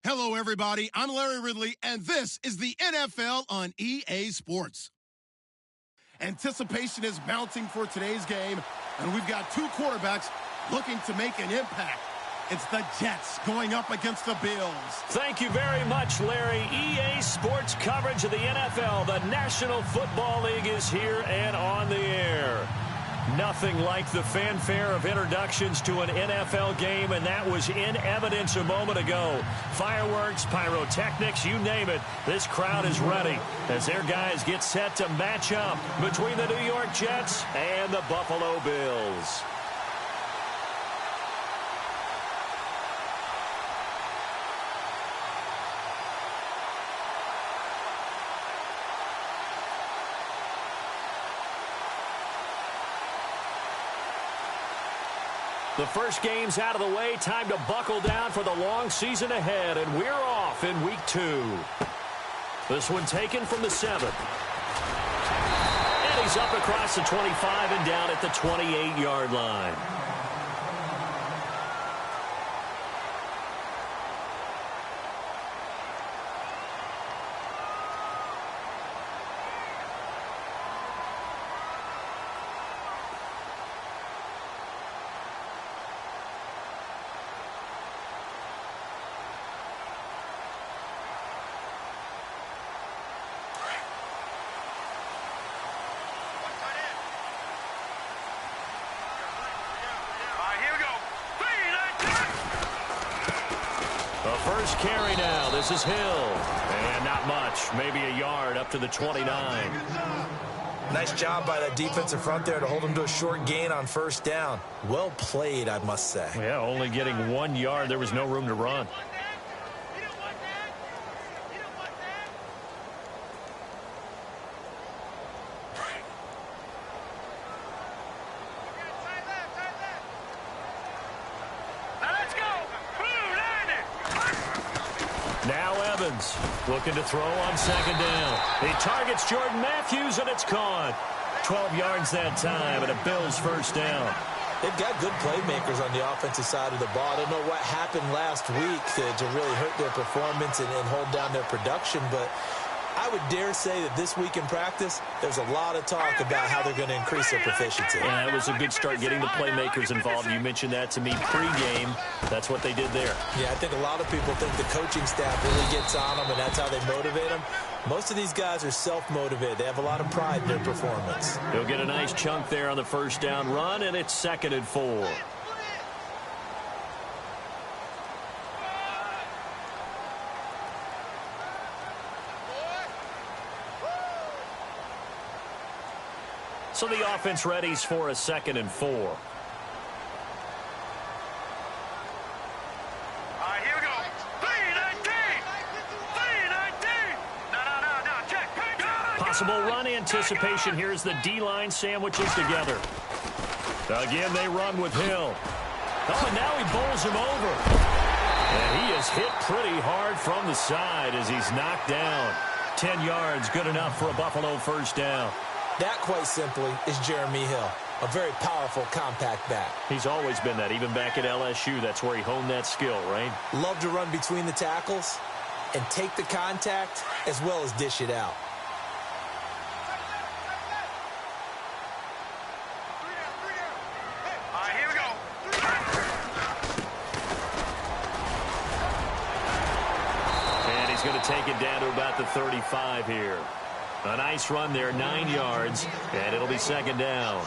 Hello, everybody. I'm Larry Ridley, and this is the NFL on EA Sports. Anticipation is mounting for today's game, and we've got two quarterbacks looking to make an impact. It's the Jets going up against the Bills. Thank you very much, Larry. EA Sports coverage of the NFL. The National Football League is here and on the air. Nothing like the fanfare of introductions to an NFL game, and that was in evidence a moment ago. Fireworks, pyrotechnics, you name it. This crowd is ready as their guys get set to match up between the New York Jets and the Buffalo Bills. The first game's out of the way. Time to buckle down for the long season ahead, and we're off in week 2. This one taken from the 7. And he's up across the 25 and down at the 28-yard line. First carry now. This is Hill. And not much. Maybe a yard up to the 29. Nice job by that defensive front there to hold him to a short gain on first down. Well played, I must say. Yeah, only getting 1 yard. There was no room to run. Looking to throw on second down. He targets Jordan Matthews, and it's caught. 12 yards that time, and a Bills first down. They've got good playmakers on the offensive side of the ball. I don't know what happened last week to really hurt their performance and hold down their production, but I would dare say that this week in practice, there's a lot of talk about how they're going to increase their proficiency. Yeah, it was a good start getting the playmakers involved. You mentioned that to me pregame. That's what they did there. Yeah, I think a lot of people think the coaching staff really gets on them, and that's how they motivate them. Most of these guys are self-motivated. They have a lot of pride in their performance. He'll get a nice chunk there on the first down run, and it's 2nd and 4. So the offense readies for a 2nd and 4. Here we go. 3-19. No, check. Possible run anticipation. Here's the D-line sandwiches together. Again, they run with Hill. Oh, and now he bowls him over. And he is hit pretty hard from the side as he's knocked down. 10 yards, good enough for a Buffalo first down. That, quite simply, is Jeremy Hill. A very powerful, compact back. He's always been that, even back at LSU. That's where he honed that skill, right? Love to run between the tackles and take the contact as well as dish it out. Here we go. And he's going to take it down to about the 35 here. A nice run there, 9 yards, and it'll be 2nd down.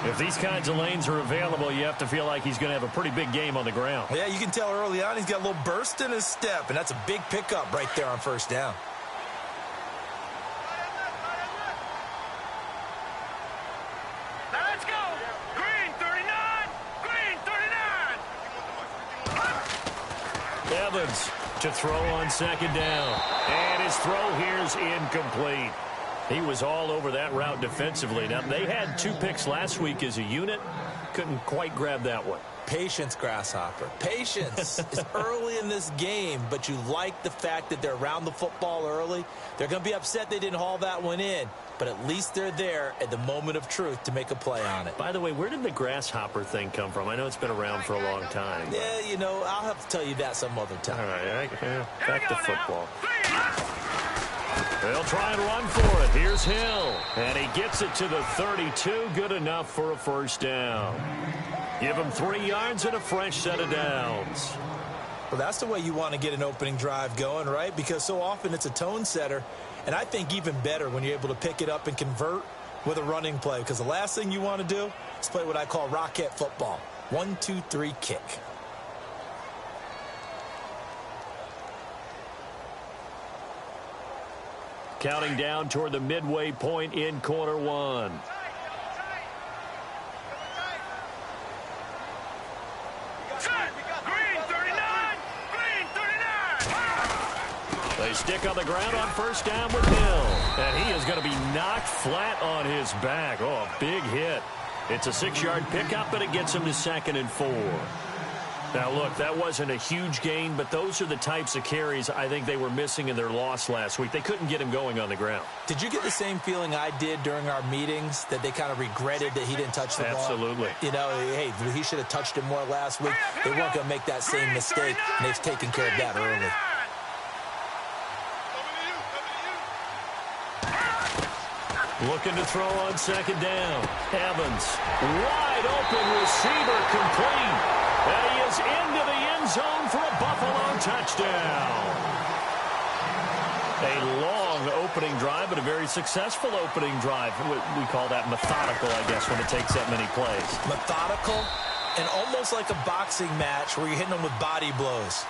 If these kinds of lanes are available, you have to feel like he's going to have a pretty big game on the ground. Yeah, you can tell early on he's got a little burst in his step, and that's a big pickup right there on first down. Now let's go. Green 39. Green 39. Evans to throw on 2nd down. And his throw here's incomplete. He was all over that route defensively. Now, they had 2 picks last week as a unit. Couldn't quite grab that one. Patience, Grasshopper. Patience. It's early in this game, but you like the fact that they're around the football early. They're going to be upset they didn't haul that one in, but at least they're there at the moment of truth to make a play on it. By the way, where did the grasshopper thing come from? I know it's been around for a long time. Yeah, you know, I'll have to tell you that some other time. All right, back to football. They'll try and run for it. Here's Hill, and he gets it to the 32. Good enough for a first down. Give him 3 yards and a fresh set of downs. Well, that's the way you want to get an opening drive going, right? Because so often it's a tone setter. And I think even better when you're able to pick it up and convert with a running play. Because the last thing you want to do is play what I call rocket football. 1, 2, 3, kick. Counting down toward the midway point in quarter one. They stick on the ground on first down with Hill. And he is going to be knocked flat on his back. Oh, a big hit. It's a 6-yard pickup, but it gets him to 2nd and 4. Now, look, that wasn't a huge gain, but those are the types of carries I think they were missing in their loss last week. They couldn't get him going on the ground. Did you get the same feeling I did during our meetings, that they kind of regretted that he didn't touch the ball? Absolutely. You know, hey, he should have touched it more last week. They weren't going to make that same mistake, and they've taken care of that early. Looking to throw on 2nd down. Evans, wide open receiver, complete. And he is into the end zone for a Buffalo touchdown. A long opening drive, but a very successful opening drive. We call that methodical, I guess, when it takes that many plays. Methodical and almost like a boxing match where you're hitting them with body blows.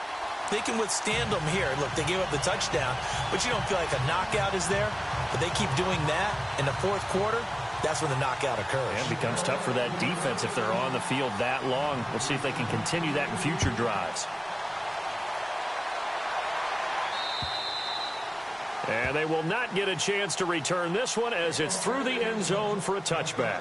They can withstand them here. Look, they gave up the touchdown, but you don't feel like a knockout is there. But they keep doing that in the 4th quarter. That's when the knockout occurs. Yeah, it becomes tough for that defense if they're on the field that long. We'll see if they can continue that in future drives. And they will not get a chance to return this one as it's through the end zone for a touchback.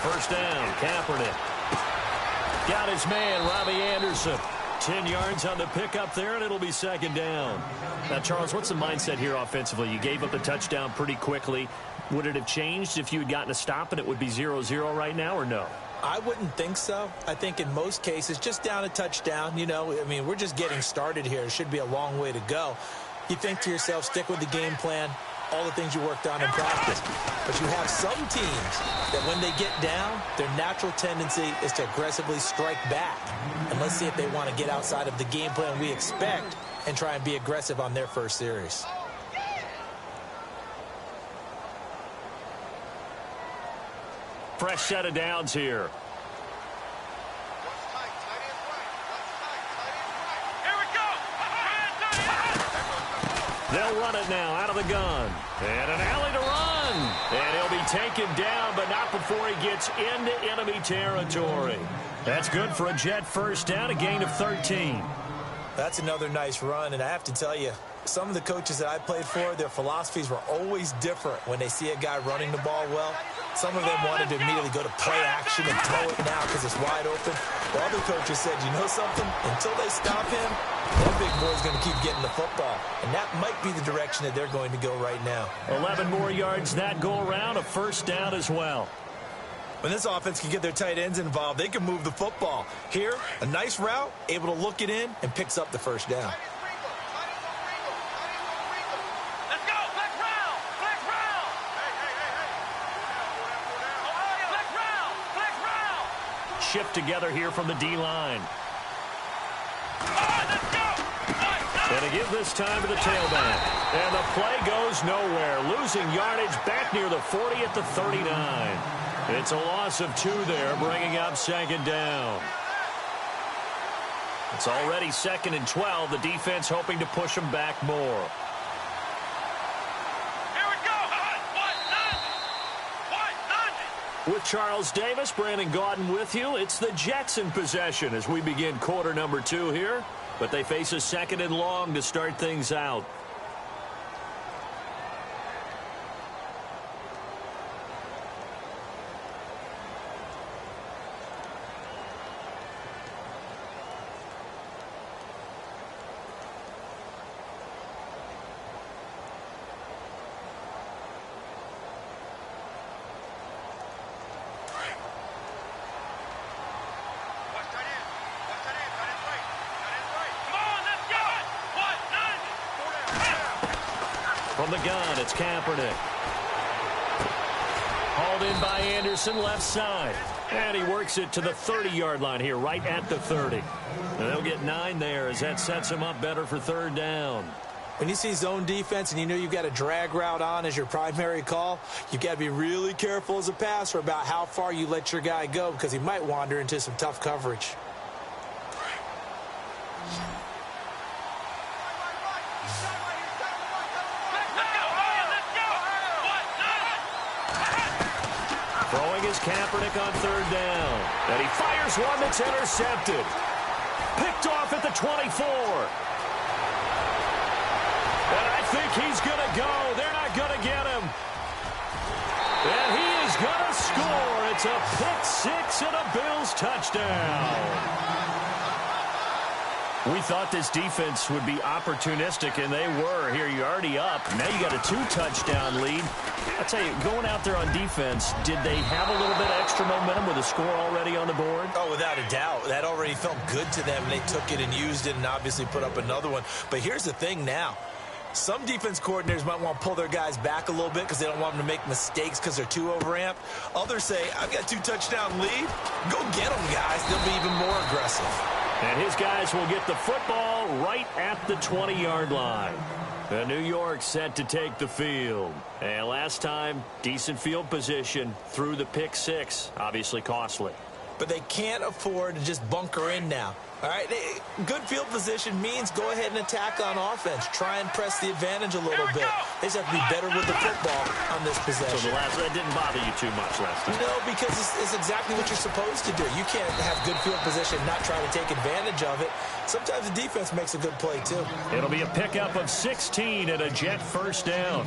First down, Kaepernick. Got his man, Robbie Anderson. 10 yards on the pickup there, and it'll be 2nd down. Now, Charles, what's the mindset here offensively? You gave up the touchdown pretty quickly. Would it have changed if you had gotten a stop and it would be 0-0 right now, or no? I wouldn't think so. I think in most cases, just down a touchdown, you know, I mean, we're just getting started here. It should be a long way to go. You think to yourself, stick with the game plan, all the things you worked on in practice. But you have some teams that when they get down, their natural tendency is to aggressively strike back. And let's see if they want to get outside of the game plan we expect and try and be aggressive on their first series. Fresh set of downs here. They'll run it now out of the gun. And an alley to run. And he'll be taken down, but not before he gets into enemy territory. That's good for a Jet first down, a gain of 13. That's another nice run, and I have to tell you, some of the coaches that I played for, their philosophies were always different when they see a guy running the ball well. Some of them wanted to immediately go to play action and throw it now because it's wide open. The other coaches said, you know something? Until they stop him, that big boy's going to keep getting the football. And that might be the direction that they're going to go right now. 11 more yards that go around, a first down as well. When this offense can get their tight ends involved, they can move the football. Here, a nice route, able to look it in, and picks up the first down. Shift together here from the D-line. And to give this time to the tailback. And the play goes nowhere. Losing yardage back near the 40 at the 39. It's a loss of 2 there, bringing up 2nd down. It's already 2nd and 12. The defense hoping to push them back more. With Charles Davis, Brandon Gaudin with you. It's the Jets in possession as we begin quarter number 2 here. But they face a 2nd and long to start things out. From the gun, it's Kaepernick. Hauled in by Anderson, left side. And he works it to the 30-yard line here, right at the 30. And they'll get 9 there as that sets him up better for 3rd down. When you see zone defense and you know you've got a drag route on as your primary call, you've got to be really careful as a passer about how far you let your guy go because he might wander into some tough coverage. Throwing is Kaepernick on 3rd down. And he fires one that's intercepted. Picked off at the 24. And I think he's going to go. They're not going to get him. And he is going to score. It's a pick 6 and a Bills touchdown. We thought this defense would be opportunistic, and they were. Here, you're already up. Now you got a 2-touchdown lead. I'll tell you, going out there on defense, did they have a little bit of extra momentum with a score already on the board? Oh, without a doubt. That already felt good to them. They took it and used it and obviously put up another one. But here's the thing now. Some defense coordinators might want to pull their guys back a little bit because they don't want them to make mistakes because they're too overamped. Others say, I've got a 2-touchdown lead. Go get them, guys. They'll be even more aggressive. And his guys will get the football right at the 20-yard line. And New York set to take the field. And last time, decent field position through the pick 6. Obviously costly. But they can't afford to just bunker in now. All right, good field position means go ahead and attack on offense. Try and press the advantage a little bit. They just have to be better with the football on this possession. So that didn't bother you too much last time? No, because it's exactly what you're supposed to do. You can't have good field position and not try to take advantage of it. Sometimes the defense makes a good play, too. It'll be a pickup of 16 and a Jet 1st down.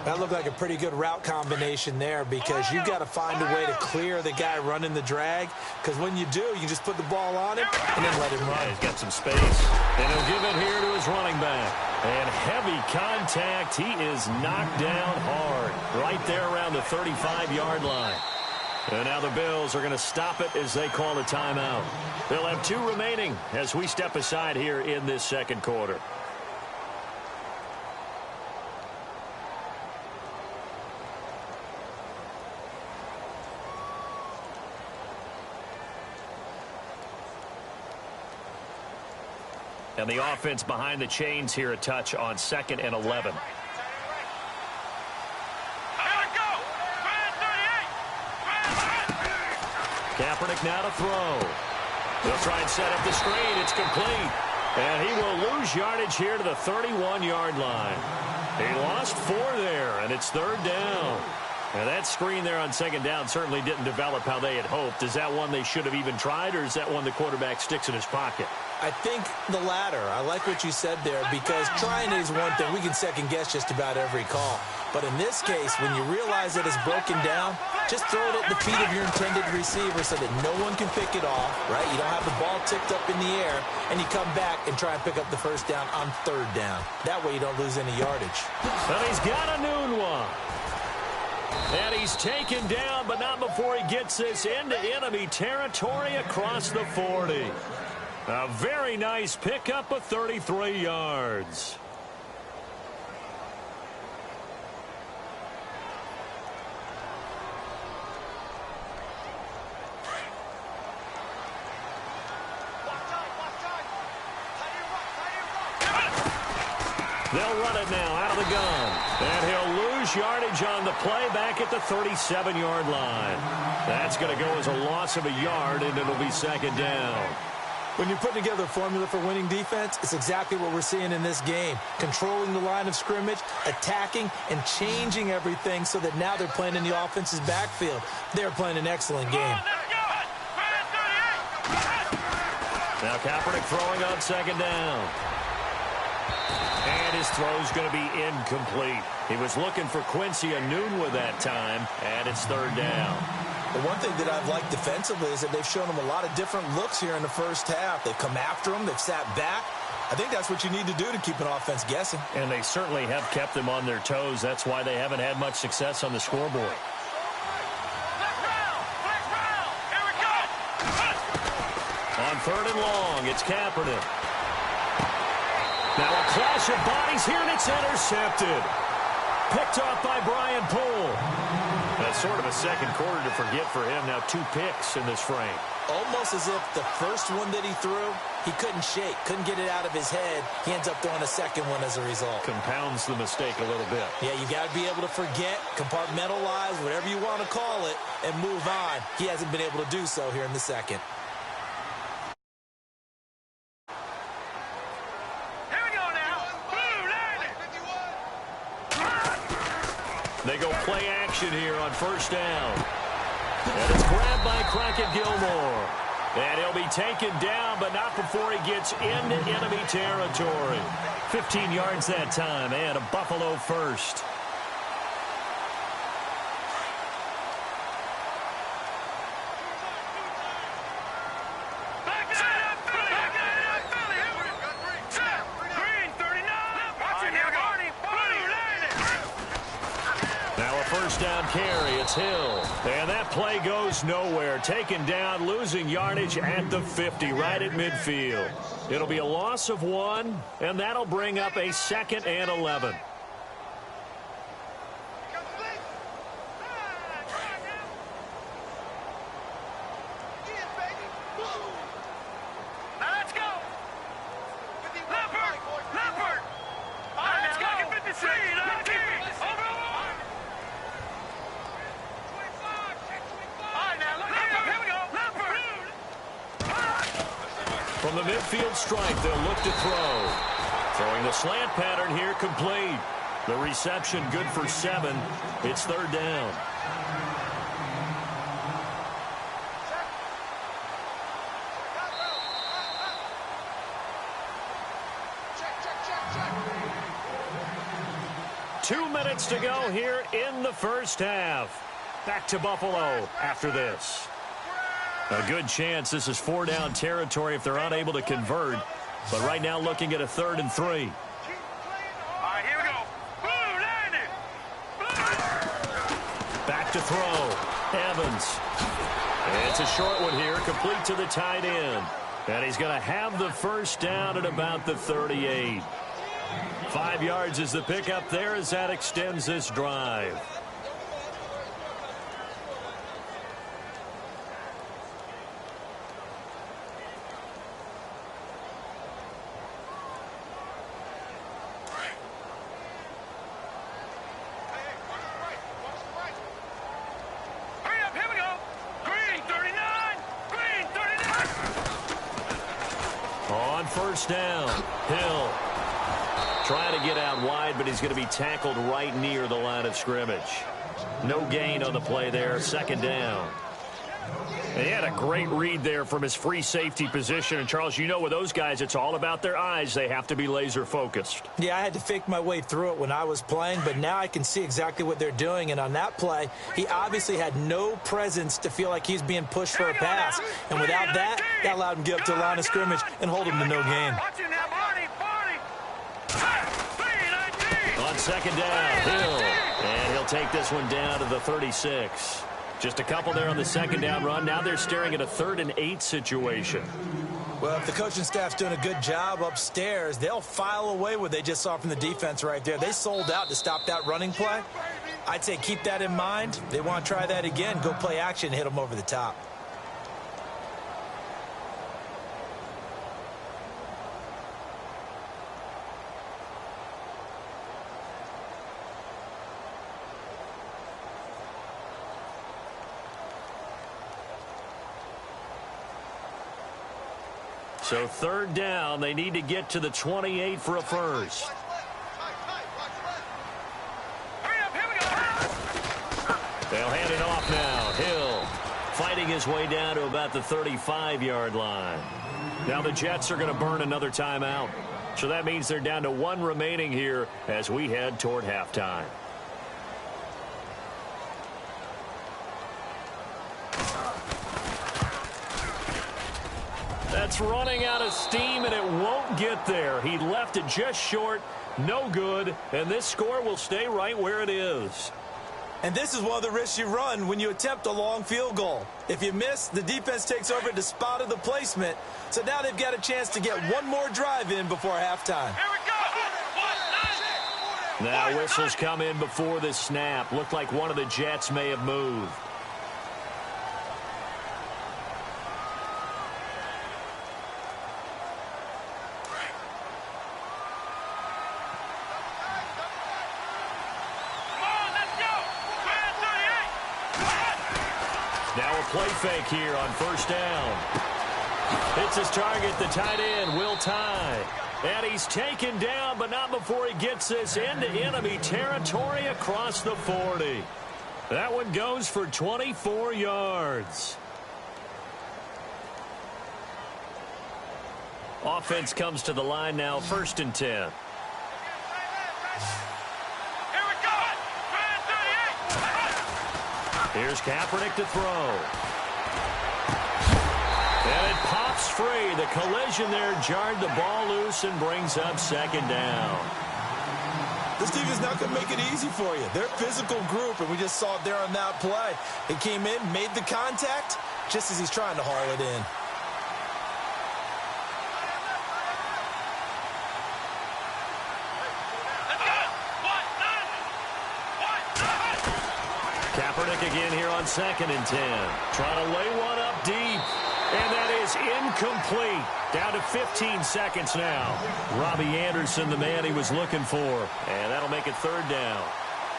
That looked like a pretty good route combination there because you've got to find a way to clear the guy running the drag because when you do, you just put the ball on him and then let him run. Yeah, he's got some space. And he'll give it here to his running back. And heavy contact. He is knocked down hard right there around the 35-yard line. And now the Bills are going to stop it as they call a timeout. They'll have 2 remaining as we step aside here in this 2nd quarter. And the offense behind the chains here a touch on 2nd and 11. Kaepernick now to throw. They'll try and set up the screen. It's complete. And he will lose yardage here to the 31-yard line. He lost 4 there, and it's 3rd down. And that screen there on 2nd down certainly didn't develop how they had hoped. Is that one they should have even tried, or is that one the quarterback sticks in his pocket? I think the latter. I like what you said there because trying is one thing. We can second-guess just about every call. But in this case, when you realize that it's broken down, just throw it at the feet of your intended receiver so that no one can pick it off, right? You don't have the ball tipped up in the air, and you come back and try and pick up the 1st down on 3rd down. That way you don't lose any yardage. And he's got a new one. And he's taken down, but not before he gets this into enemy territory across the 40. A very nice pickup of 33 yards. They'll run it now out of the gun. And he'll lose yardage on the play back at the 37-yard line. That's going to go as a loss of a yard, and it'll be 2nd down. When you're putting together a formula for winning defense, it's exactly what we're seeing in this game. Controlling the line of scrimmage, attacking, and changing everything so that now they're playing in the offense's backfield. They're playing an excellent game. Now Kaepernick throwing on second down. And his throw's going to be incomplete. He was looking for Quincy Enunwa that time, and it's third down. The one thing that I've liked defensively is that they've shown him a lot of different looks here in the first half. They've come after him. They've sat back. I think that's what you need to do to keep an offense guessing. And they certainly have kept them on their toes. That's why they haven't had much success on the scoreboard. On third and long, it's Kaepernick. Now a clash of bodies here, and it's intercepted. Picked off by Brian Poole. That's sort of a second quarter to forget for him. Now 2 picks in this frame. Almost as if the first one that he threw, he couldn't shake, couldn't get it out of his head. He ends up throwing a second one as a result. Compounds the mistake a little bit. Yeah, you got to be able to forget, compartmentalize, whatever you want to call it, and move on. He hasn't been able to do so here in the second. They go play action here on first down. And it's grabbed by Crockett Gilmore. And he'll be taken down, but not before he gets into enemy territory. 15 yards that time, and a Buffalo first. First down carry, it's Hill. And that play goes nowhere. Taken down, losing yardage at the 50, right at midfield. It'll be a loss of 1, and that'll bring up a 2nd and 11. From the midfield stripe, they'll look to throw. Throwing the slant pattern here, complete. The reception good for 7. It's third down. Two minutes to go here in the first half. Back to Buffalo after this. A good chance this is 4-down territory if they're unable to convert. But right now looking at a 3rd and 3. All right, here we go. Back to throw. Evans. And it's a short one here, complete to the tight end. And he's going to have the first down at about the 38. 5 yards is the pickup there as that extends this drive. First down, Hill trying to get out wide, but he's going to be tackled right near the line of scrimmage. No gain on the play there, 2nd down. And he had a great read there from his free safety position. And, Charles, you know with those guys, it's all about their eyes. They have to be laser focused. Yeah, I had to fake my way through it when I was playing, but now I can see exactly what they're doing. And on that play, he obviously had no presence to feel like he's being pushed for a pass. And without that, that allowed him to get up to the line of scrimmage and hold him to no gain. On 2nd down, Hill. And he'll take this one down to the 36. Just a couple there on the 2nd down run. Now they're staring at a 3rd and 8 situation. Well, if the coaching staff's doing a good job upstairs, they'll file away what they just saw from the defense right there. They sold out to stop that running play. I'd say keep that in mind. They want to try that again. Go play action and hit them over the top. So third down, they need to get to the 28 for a first. Hurry up, here we go. They'll hand it off now. Hill fighting his way down to about the 35-yard line. Now the Jets are going to burn another timeout. So that means they're down to one remaining here as we head toward halftime. That's running out of steam, and it won't get there. He left it just short, no good, and this score will stay right where it is. And this is one of the risks you run when you attempt a long field goal. If you miss, the defense takes over the spot of the placement. So now they've got a chance to get one more drive in before halftime. Here we go. Now whistles come in before the snap. Looked like one of the Jets may have moved. Now a play fake here on first down. Hits his target, the tight end, Will Tye. And he's taken down, but not before he gets this into enemy territory across the 40. That one goes for 24 yards. Offense comes to the line now, 1st and 10. Here we go. Here's Kaepernick to throw. And it pops free. The collision there jarred the ball loose and brings up 2nd down. This team is not going to make it easy for you. They're a physical group, and we just saw it there on that play. He came in, made the contact, just as he's trying to haul it in. Kaepernick again here on 2nd and 10. Trying to lay one up deep. And that is incomplete. Down to 15 seconds now. Robbie Anderson, the man he was looking for. And that'll make it 3rd down.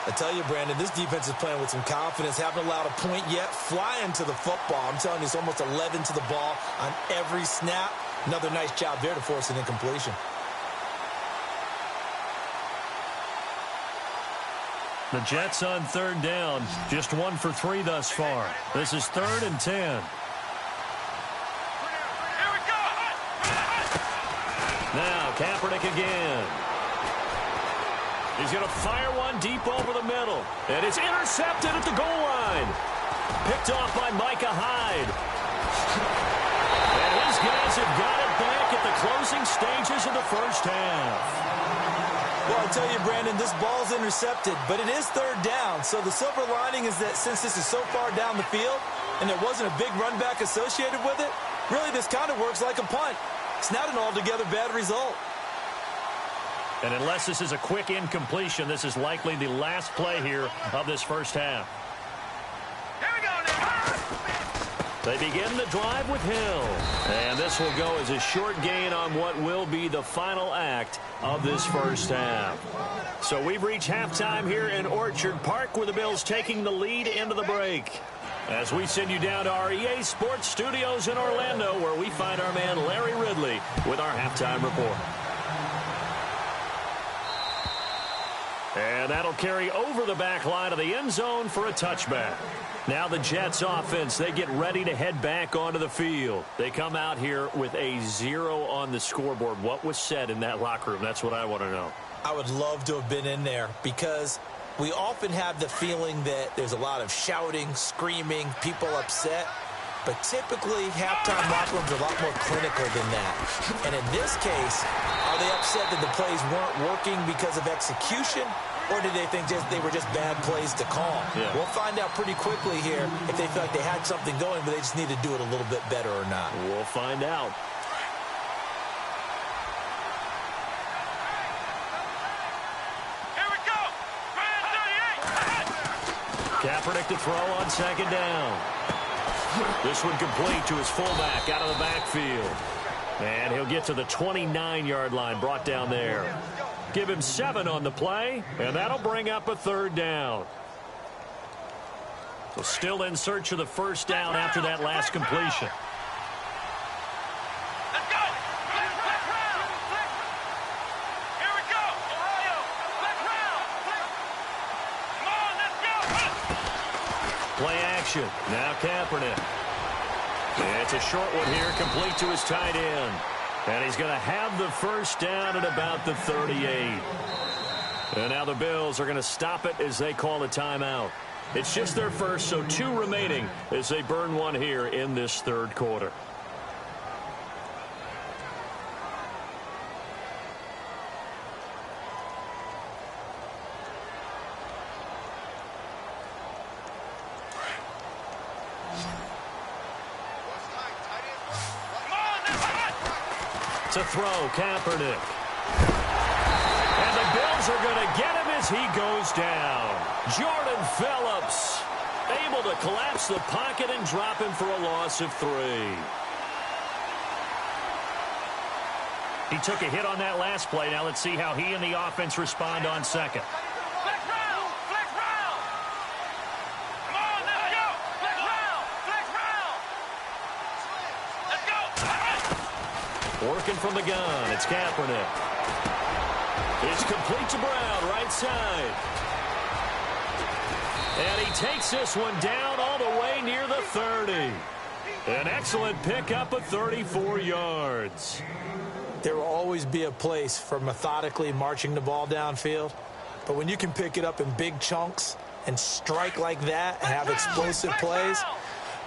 I tell you, Brandon, this defense is playing with some confidence. Haven't allowed a point yet. Flying to the football. I'm telling you, it's almost 11 to the ball on every snap. Another nice job there to force an incompletion. The Jets on 3rd down. Just 1 for 3 thus far. This is 3rd and 10. Now Kaepernick again. He's going to fire one deep over the middle. And it's intercepted at the goal line. Picked off by Micah Hyde. And his guys have got it back at the closing stages of the first half. Well, I tell you, Brandon, this ball's intercepted, but it is 3rd down. So the silver lining is that since this is so far down the field and there wasn't a big run back associated with it, really this kind of works like a punt. It's not an altogether bad result. And unless this is a quick incompletion, this is likely the last play here of this first half. Here we go now. They begin the drive with Hill. And this will go as a short gain on what will be the final act of this first half. So we've reached halftime here in Orchard Park, where the Bills taking the lead into the break. As we send you down to our EA Sports Studios in Orlando, where we find our man Larry Ridley with our halftime report. And that'll carry over the back line of the end zone for a touchback. Now the Jets offense, they get ready to head back onto the field. They come out here with a 0 on the scoreboard. What was said in that locker room? That's what I want to know. I would love to have been in there because we often have the feeling that there's a lot of shouting, screaming, people upset. But typically, halftime locker rooms are a lot more clinical than that. And in this case, are they upset that the plays weren't working because of execution? Or did they think they were just bad plays to call? Yeah. We'll find out pretty quickly here if they feel like they had something going, but they just need to do it a little bit better or not. We'll find out. Here we go. Kaepernick to throw on 2nd down. This one complete to his fullback out of the backfield. And he'll get to the 29-yard line, brought down there. Give him 7 on the play, and that'll bring up a 3rd down. So still in search of the first down after that last completion. Let's go. Play action. Now Kaepernick. It's a short one here, complete to his tight end. And he's going to have the first down at about the 38. And now the Bills are going to stop it as they call a timeout. It's just their first, so 2 remaining as they burn one here in this third quarter. To throw, Kaepernick. And the Bills are going to get him as he goes down. Jordan Phillips able to collapse the pocket and drop him for a loss of 3. He took a hit on that last play. Now let's see how he and the offense respond on second. Flex round! Flex round! Come on, let's go! Flex round! Flex round! Let's go! Working from the gun, it's Kaepernick. It's complete to Brown, right side. And he takes this one down all the way near the 30. An excellent pickup of 34 yards. There will always be a place for methodically marching the ball downfield. But when you can pick it up in big chunks and strike like that and have explosive plays,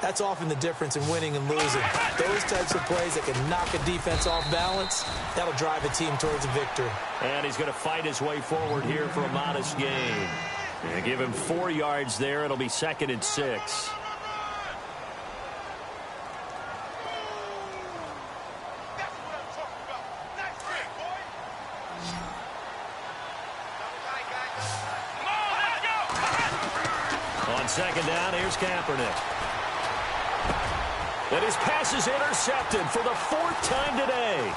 that's often the difference in winning and losing. Those types of plays that can knock a defense off balance, that'll drive a team towards a victory. And he's going to fight his way forward here for a modest gain. And give him 4 yards there. It'll be 2nd and 6. On second down, here's Kaepernick. And his pass is intercepted for the 4th time today.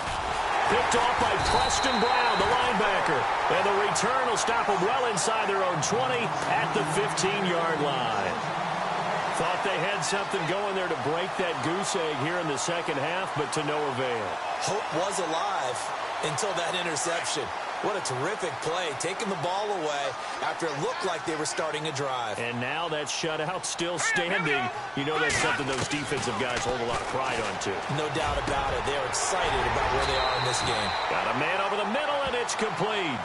Picked off by Preston Brown, the linebacker. And the return will stop them well inside their own 20 at the 15-yard line. Thought they had something going there to break that goose egg here in the second half, but to no avail. Hope was alive until that interception. What a terrific play, taking the ball away after it looked like they were starting a drive. And now that shutout still standing. You know that's something those defensive guys hold a lot of pride on, too. No doubt about it. They're excited about where they are in this game. Got a man over the middle, and it's complete.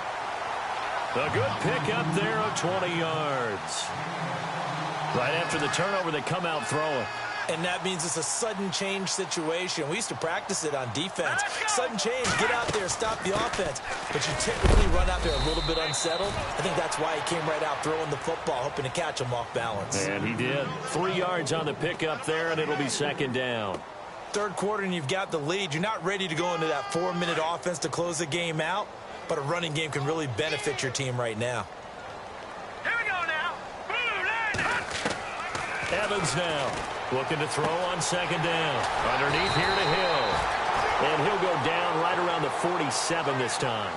A good pickup there of 20 yards. Right after the turnover, they come out throwing. And that means it's a sudden change situation. We used to practice it on defense. Sudden change, get out there, stop the offense. But you typically run out there a little bit unsettled. I think that's why he came right out throwing the football, hoping to catch him off balance. And he did. 3 yards on the pickup there, and it'll be 2nd down. Third quarter, and you've got the lead. You're not ready to go into that 4-minute offense to close the game out, but a running game can really benefit your team right now. Here we go now. Evans now. Looking to throw on 2nd down. Underneath here to Hill. And he'll go down right around the 47 this time.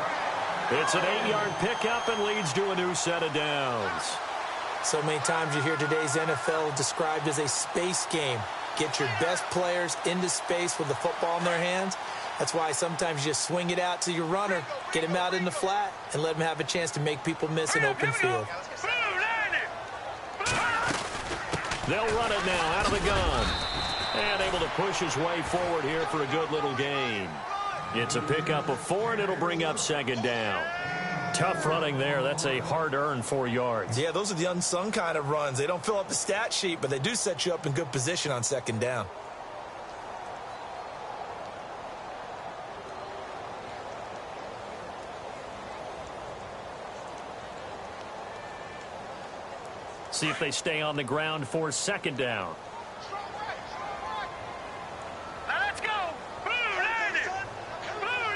It's an 8-yard pickup and leads to a new set of downs. So many times you hear today's NFL described as a space game. Get your best players into space with the football in their hands. That's why sometimes you just swing it out to your runner, get him out in the flat, and let him have a chance to make people miss an open field. They'll run it now out of the gun. And able to push his way forward here for a good little gain. It's a pickup of 4, and it'll bring up 2nd down. Tough running there. That's a hard-earned 4 yards. Yeah, those are the unsung kind of runs. They don't fill up the stat sheet, but they do set you up in good position on 2nd down. See if they stay on the ground for 2nd down. Now let's go. Blue 90. Blue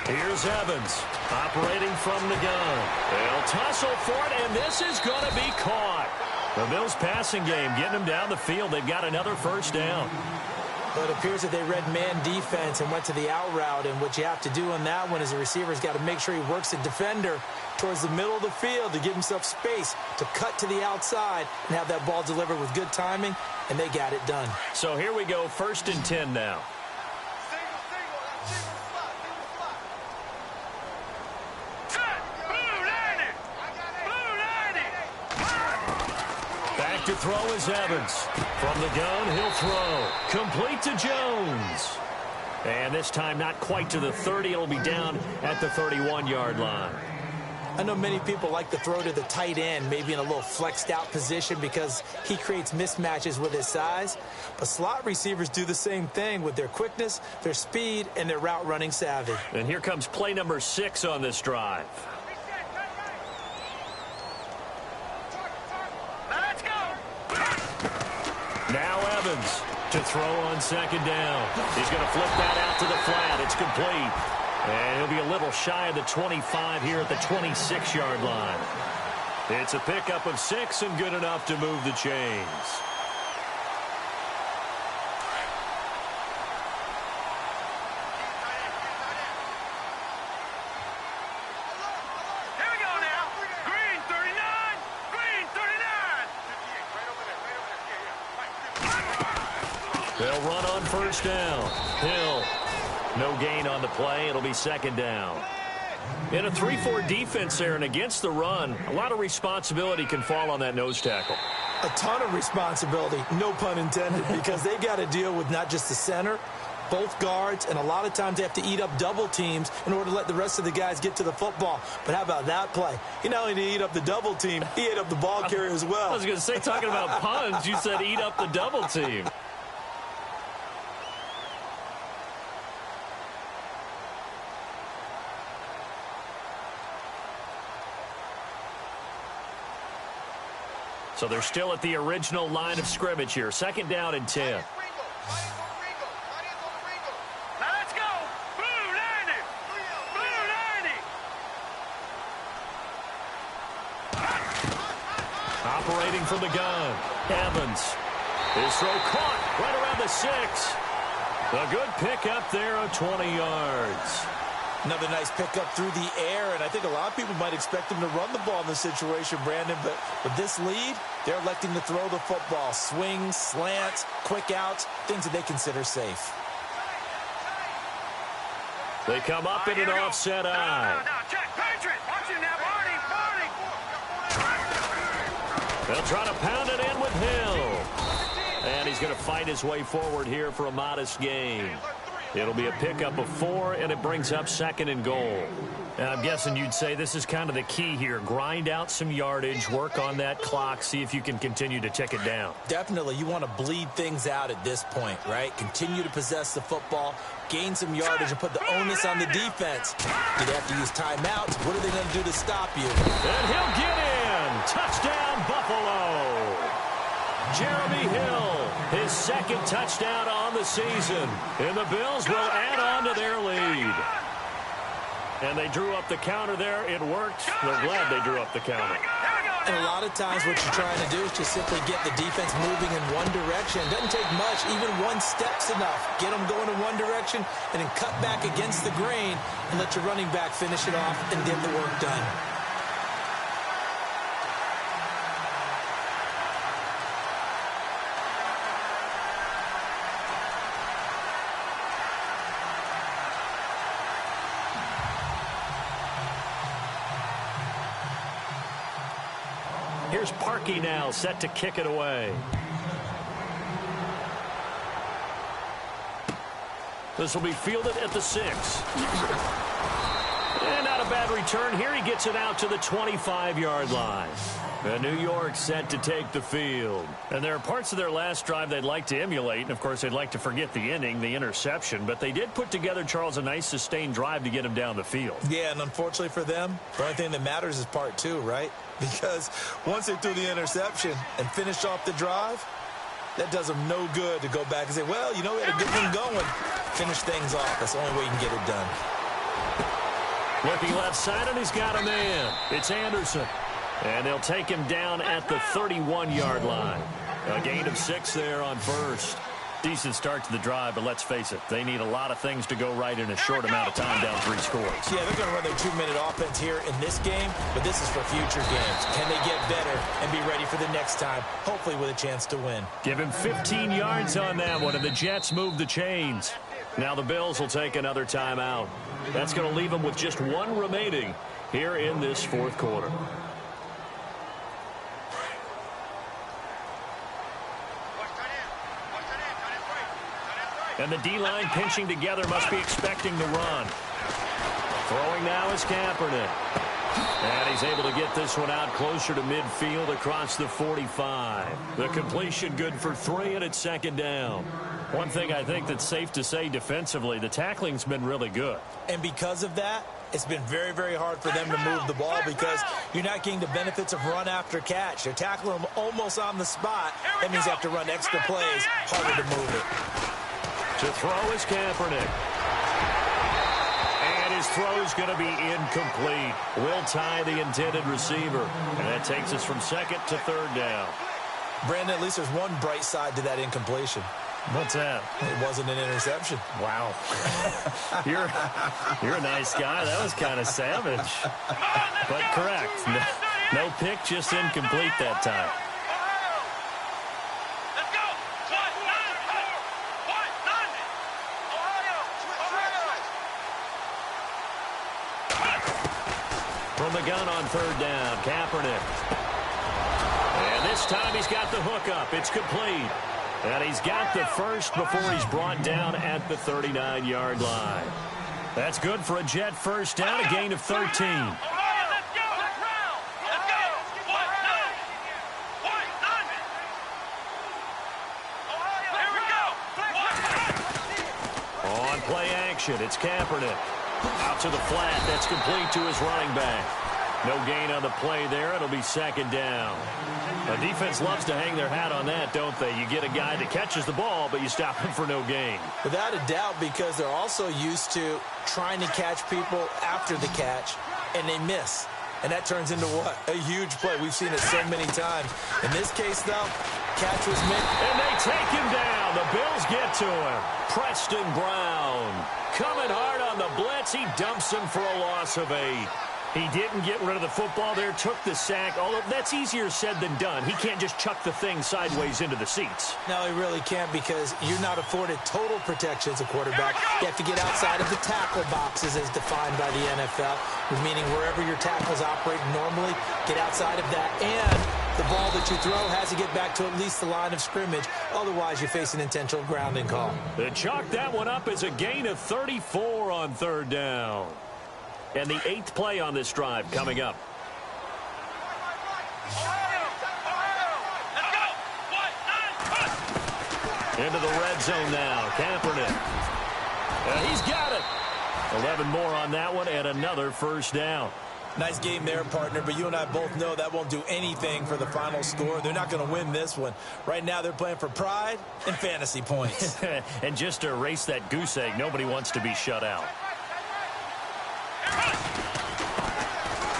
90. Here's Evans operating from the gun. They'll tussle for it, and this is going to be caught. The Bills passing game getting them down the field. They've got another 1st down. Well, it appears that they read man defense and went to the out route, and what you have to do on that one is the receiver's got to make sure he works the defender towards the middle of the field to give himself space to cut to the outside and have that ball delivered with good timing, and they got it done. So here we go, 1st and 10 now. to throw is Evans. From the gun, he'll throw. Complete to Jones. And this time not quite to the 30. It'll be down at the 31-yard line. I know many people like to throw to the tight end, maybe in a little flexed out position because he creates mismatches with his size. But slot receivers do the same thing with their quickness, their speed, and their route running savvy. And here comes play number 6 on this drive. Let's go. Now Evans to throw on second down. He's going to flip that out to the flat. It's complete. And he'll be a little shy of the 25 here at the 26-yard line. It's a pickup of 6 and good enough to move the chains. Here we go now. Green 39. Green 39. They'll run on first down. Hill. No gain on the play. It'll be second down. In a 3-4 defense there and against the run, a lot of responsibility can fall on that nose tackle. A ton of responsibility, no pun intended, because they got to deal with not just the center, both guards, and a lot of times they have to eat up double teams in order to let the rest of the guys get to the football. But how about that play? He not only did he eat up the double team, he ate up the ball carrier as well. I was going to say, talking about puns, you said eat up the double team. So they're still at the original line of scrimmage here. Second down and 10. Let's go. Blue 90. Blue 90. Operating from the gun. Evans. His throw caught right around the 6. A good pickup there of 20 yards. Another nice pickup through the air, and I think a lot of people might expect him to run the ball in this situation, Brandon, but with this lead, they're electing to throw the football. Swings, slants, quick outs, things that they consider safe. They come up in an offset eye. No, check. Patriot. Watch him now, Barney. They'll try to pound it in with Hill. And he's going to fight his way forward here for a modest gain. It'll be a pickup of 4, and it brings up second and goal. And I'm guessing you'd say this is kind of the key here. Grind out some yardage, work on that clock, see if you can continue to tick it down. Definitely, you want to bleed things out at this point, right? Continue to possess the football, gain some yardage, and put the onus on the defense. Do they have to use timeouts? What are they going to do to stop you? And he'll get in. Touchdown, Buffalo. Jeremy Hill, his second touchdown on the season. And the Bills will add on to their lead. And they drew up the counter there. It worked. They're glad they drew up the counter. And a lot of times what you're trying to do is just simply get the defense moving in one direction. It doesn't take much. Even one step's enough. Get them going in one direction and then cut back against the grain and let your running back finish it off and get the work done. Here's Parkey now, set to kick it away. This will be fielded at the 6. And not a bad return here. He gets it out to the 25-yard line. And New York set to take the field. And there are parts of their last drive they'd like to emulate. And, of course, they'd like to forget the ending, the interception. But they did put together, Charles, a nice sustained drive to get him down the field. Yeah, and unfortunately for them, the only thing that matters is part 2, right? Because once they threw the interception and finished off the drive, that does them no good to go back and say, well, you know, we had a good one going. Finish things off. That's the only way you can get it done. Looking left side, and he's got a man. It's Anderson. And they'll take him down at the 31-yard line. A gain of 6 there on first. Decent start to the drive, but let's face it, they need a lot of things to go right in a short amount of time down 3 scores. Yeah, they're going to run their 2-minute offense here in this game, but this is for future games. Can they get better and be ready for the next time, hopefully with a chance to win? Give him 15 yards on that one, and the Jets move the chains. Now the Bills will take another timeout. That's going to leave them with just 1 remaining here in this 4th quarter. And the D-line pinching together must be expecting the run. Throwing now is Kaepernick. And he's able to get this one out closer to midfield across the 45. The completion good for 3, and it's second down. One thing I think that's safe to say defensively, the tackling's been really good. And because of that, it's been very, very hard for them to move the ball because you're not getting the benefits of run after catch. They're tackling them almost on the spot. That means you have to run extra plays, harder to move it. To throw is Kaepernick. And his throw's going to be incomplete. Will tie the intended receiver. And that takes us from second to third down. Brandon, at least there's one bright side to that incompletion. What's that? It wasn't an interception. Wow. You're a nice guy. That was kind of savage. But correct. No pick, just incomplete that time. From the gun on third down, Kaepernick. And this time he's got the hook up. It's complete. And he's got the first before he's brought down at the 39-yard line. That's good for a Jet first down, a gain of 13. On play action, it's Kaepernick. Out to the flat, that's complete to his running back. No gain on the play there. It'll be second down. The defense loves to hang their hat on that, don't they? You get a guy that catches the ball, but you stop him for no gain. Without a doubt, because they're also used to trying to catch people after the catch, and they miss. And that turns into what? A huge play. We've seen it so many times. In this case, though, catch was made. And they take him down. The Bills get to him. Preston Brown coming hard on the blitz. He dumps him for a loss of 8. He didn't get rid of the football there, took the sack. Although that's easier said than done. He can't just chuck the thing sideways into the seats. No, he really can't because you're not afforded total protection as a quarterback. You have to get outside of the tackle boxes as defined by the NFL, meaning wherever your tackles operate normally, get outside of that. And the ball that you throw has to get back to at least the line of scrimmage. Otherwise, you face an intentional grounding call. They chalk that one up as a gain of 34 on third down. And the 8th play on this drive coming up. Into the red zone now. Kaepernick. And he's got it. 11 more on that one and another first down. Nice game there, partner, but you and I both know that won't do anything for the final score. They're not going to win this one. Right now they're playing for pride and fantasy points. And just to erase that goose egg, nobody wants to be shut out.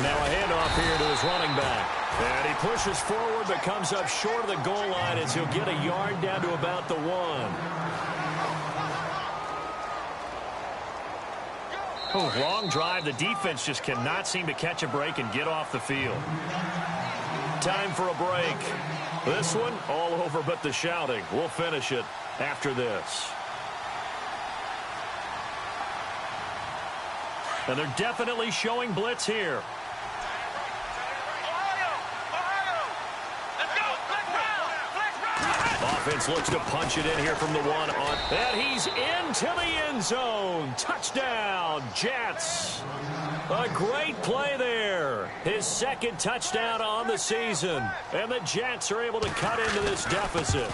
Now a handoff here to his running back. And he pushes forward but comes up short of the goal line as he'll get a yard down to about the 1. Oh, long drive. The defense just cannot seem to catch a break and get off the field. Time for a break. This one all over but the shouting. We'll finish it after this. And they're definitely showing blitz here. Offense looks to punch it in here from the 1 on. And he's into the end zone. Touchdown, Jets. A great play there. His second touchdown on the season. And the Jets are able to cut into this deficit.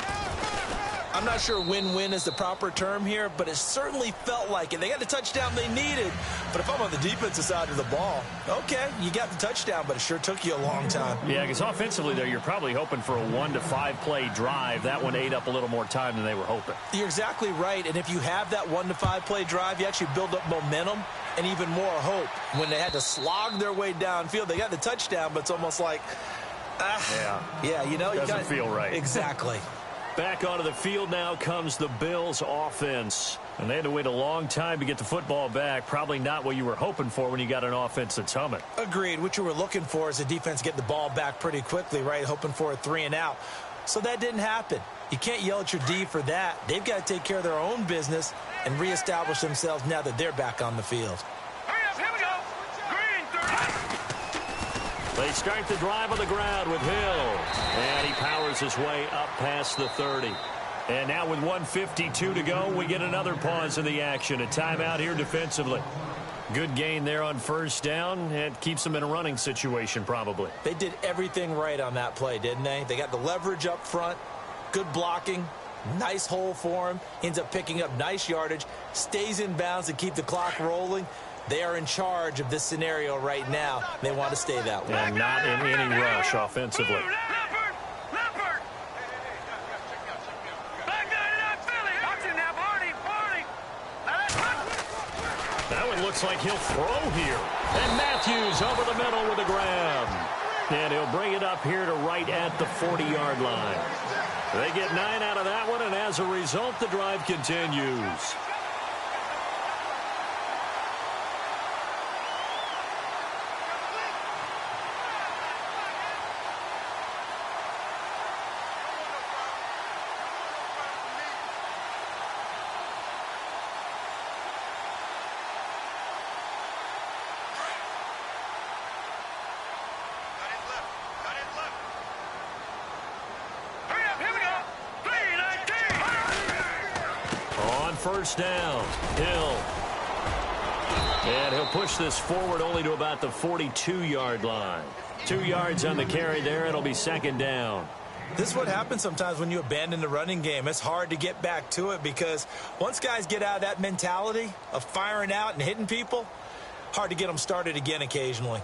I'm not sure win-win is the proper term here, but it certainly felt like it. They got the touchdown they needed. But if I'm on the defensive side of the ball, okay, you got the touchdown, but it sure took you a long time. Yeah, because offensively there, you're probably hoping for a 1 to 5 play drive. That one ate up a little more time than they were hoping. You're exactly right. And if you have that 1 to 5 play drive, you actually build up momentum and even more hope. When they had to slog their way downfield, they got the touchdown, but it's almost like, yeah, you know, doesn't feel right. Exactly. Back onto the field now comes the Bills offense. And they had to wait a long time to get the football back. Probably not what you were hoping for when you got an offense that's humming. Agreed. What you were looking for is the defense get the ball back pretty quickly, right? Hoping for a 3 and out. So that didn't happen. You can't yell at your D for that. They've got to take care of their own business and reestablish themselves now that they're back on the field. Here we go. Green 30. They start the drive on the ground with Hill. And he powers his way up past the 30. And now with 1:52 to go, we get another pause in the action. A timeout here defensively. Good gain there on first down. It keeps them in a running situation probably. They did everything right on that play, didn't they? They got the leverage up front, good blocking, nice hole for him, ends up picking up nice yardage, stays in bounds to keep the clock rolling. They are in charge of this scenario right now. They want to stay that way. And not in any rush offensively. Looks like he'll throw here. And Matthews over the middle with a grab. And he'll bring it up here to right at the 40-yard line. They get 9 out of that one, and as a result, the drive continues. First down, Hill. And he'll push this forward only to about the 42-yard line. 2 yards on the carry there. It'll be second down. This is what happens sometimes when you abandon the running game. It's hard to get back to it because once guys get out of that mentality of firing out and hitting people, hard to get them started again occasionally.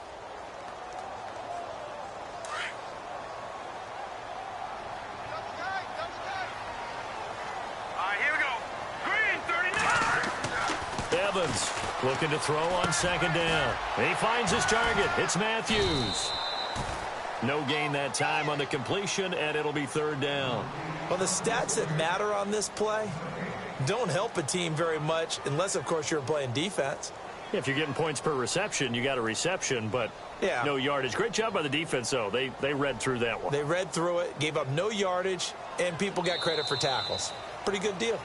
Evans looking to throw on second down. He finds his target. It's Matthews. No gain that time on the completion, and it'll be third down. Well, the stats that matter on this play don't help a team very much unless, of course, you're playing defense. If you're getting points per reception, you got a reception, but no yardage. Great job by the defense, though. They read through that one. They read through it, gave up no yardage, and people got credit for tackles. Pretty good deal.